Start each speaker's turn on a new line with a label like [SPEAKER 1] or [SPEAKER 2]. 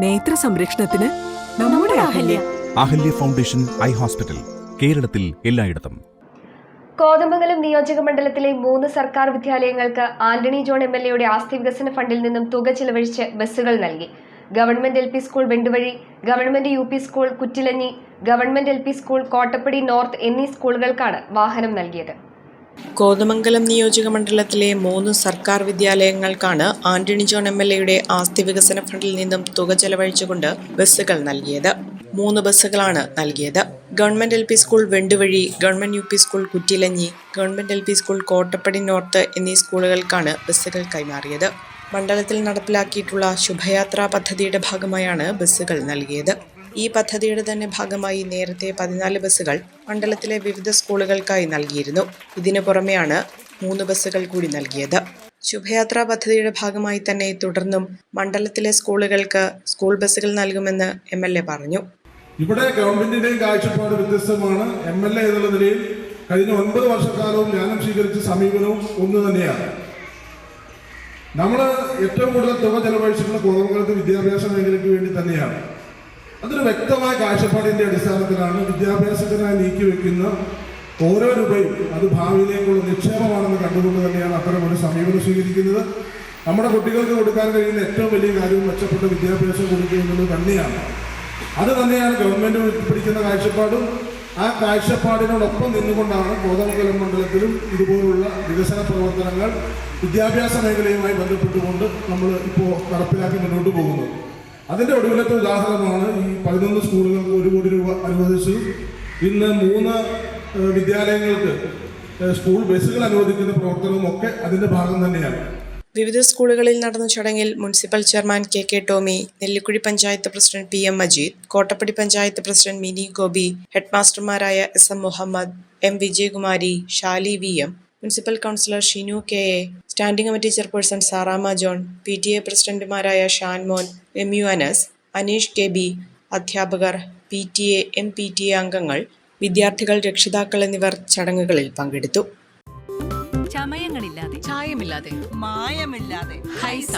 [SPEAKER 1] നേത്ര സംരക്ഷണത്തിന് നമ്മുടെ Ahalya.
[SPEAKER 2] Ahalya foundation eye hospital, കേരളത്തിൽ എല്ലായിടത്തും.
[SPEAKER 3] കോതമംഗലം നിയോജക മണ്ഡലത്തിലെ 3 സർക്കാർ വിദ്യാലയങ്ങൾക്ക് ആന്റണി ജോൺ MLA ആസ്തി വികസന ഫണ്ടിൽ നിന്നും തുക ചിലവഴിച്ച് ബസ്സുകൾ നൽകി. Government LP school Venduvazhi, government UP school Kuttilanji, government LP school Kottappady north എന്നീ സ്കൂളുകൾക്കാണ് വാഹനം നൽകിയത്.
[SPEAKER 4] കോതമംഗലം നിയോജക മണ്ഡലത്തിലെ 3 സർക്കാർ വിദ്യാലയങ്ങൾക്കാണ് ആന്റണി ജോൺ MLA ആസ്തി വികസന ഫണ്ടിൽ നിന്നും തുക ചെലവഴിച്ചുകൊണ്ട് ബസ്സുകൾ നൽകിയത്. 3 ബസ്സുകളാണ് നൽകിയത്. Government LP school Venduvazhi, government UP school Kuttilanji, government LP school Kottappady north എന്നീ സ്കൂളുകൾക്കാണ് ബസ്സുകൾ കൈമാറിയത്. മണ്ഡലത്തിൽ നടപ്പിലാക്കിയിട്ടുള്ള ശുഭയാത്രാ പദ്ധതിയുടെ ഭാഗമായാണ് ബസ്സുകൾ നൽകിയത്. ഈ പദ്ധതിയുടെ തന്നെ ഭാഗമായി നേരത്തെ 14 ബസ്സുകൾ മണ്ഡലത്തിലെ വിവിധ സ്കൂളുകൾക്കായി നൽകിയിരുന്നു. ഇതിനു പുറമെയാണ് 3 ബസ്സുകൾ കൂടി നൽകിയത്. ശുഭയാത്രാ പദ്ധതിയുടെ ഭാഗമായി തന്നെ തുടർന്നും മണ്ഡലത്തിലെ സ്കൂളുകൾക്ക് സ്കൂൾ ബസ്സുകൾ നൽകുമെന്ന് MLA പറഞ്ഞു.
[SPEAKER 5] ഇവിടെ ഗവൺമെന്റിന്റെയും കാഴ്ചപ്പാട് വ്യത്യസ്തമാണ്. MLA എന്നുള്ള നിലയിൽ കഴിഞ്ഞ 9 വർഷക്കാലവും ജ്ഞാനം സ്വീകരിച്ച സമീപനവും ഒന്ന് തന്നെയാണ്. നമ്മൾ ഏറ്റവും കൂടുതൽ തുക ചെലവഴിച്ചിട്ടുള്ള കോതമംഗലത്ത് വിദ്യാഭ്യാസ മേഖലയ്ക്ക് വേണ്ടി തന്നെയാണ്. അതൊരു വ്യക്തമായ കാഴ്ചപ്പാടിന്റെ അടിസ്ഥാനത്തിലാണ് വിദ്യാഭ്യാസത്തിനായി നീക്കിവെക്കുന്ന ഓരോ രൂപയും അത് ഭാവിയിലേക്കുള്ള നിക്ഷേപമാണെന്ന് കണ്ടുകൊണ്ട് തന്നെയാണ് അത്തരം ഒരു സമീപനം സ്വീകരിക്കുന്നത്. നമ്മുടെ കുട്ടികൾക്ക് കൊടുക്കാൻ കഴിയുന്ന ഏറ്റവും വലിയ കാര്യവും മെച്ചപ്പെട്ട വിദ്യാഭ്യാസം കൊടുക്കുക എന്നുള്ളത് തന്നെയാണ്. അത് തന്നെയാണ് ഗവൺമെന്റ് പിടിക്കുന്ന കാഴ്ചപ്പാടും. ആ കാഴ്ചപ്പാടിനോടൊപ്പം നിന്നുകൊണ്ടാണ് കോതമംഗലം മണ്ഡലത്തിലും ഇതുപോലുള്ള വികസന പ്രവർത്തനങ്ങൾ വിദ്യാഭ്യാസ മേഖലയുമായി ബന്ധപ്പെട്ടുകൊണ്ട് നമ്മൾ ഇപ്പോൾ നടപ്പിലാക്കി മുന്നോട്ട് പോകുന്നത്. അതിൻ്റെ ഒടുവിലത്തെ ഉദാഹരണമാണ് ഈ 11 സ്കൂളുകൾക്ക് 1 കോടി രൂപ അനുവദിച്ചു. ഇന്ന് 3 വിദ്യാലയങ്ങൾക്ക് സ്കൂൾ ബസ്സുകൾ അനുവദിക്കുന്ന പ്രവർത്തനവും ഒക്കെ അതിൻ്റെ ഭാഗം തന്നെയാണ്.
[SPEAKER 4] വിവിധ സ്കൂളുകളിൽ നടന്ന ചടങ്ങിൽ municipal chairman KK Tomy, Nellikuzhi panchayat president PM Majeed, Kottappady panchayat president Mini Gopi, ഹെഡ്മാസ്റ്റർമാരായ SM Muhammad, M Vijayakumari, Shali VM, municipal councillor Shinu KA, standing committee chairperson Saramma John, PTA പ്രസിഡന്റുമാരായ ഷാൻമോൻ, MU അനസ്, അനീഷ് KB, അധ്യാപകർ, PTA, MPTA അംഗങ്ങൾ, വിദ്യാർത്ഥികൾ, രക്ഷിതാക്കൾ എന്നിവർ ചടങ്ങുകളിൽ പങ്കെടുത്തു.
[SPEAKER 1] ചമയങ്ങളില്ലാതെ, ചായമില്ലാതെ,
[SPEAKER 6] മായമില്ലാതെ
[SPEAKER 1] ഹൈസ.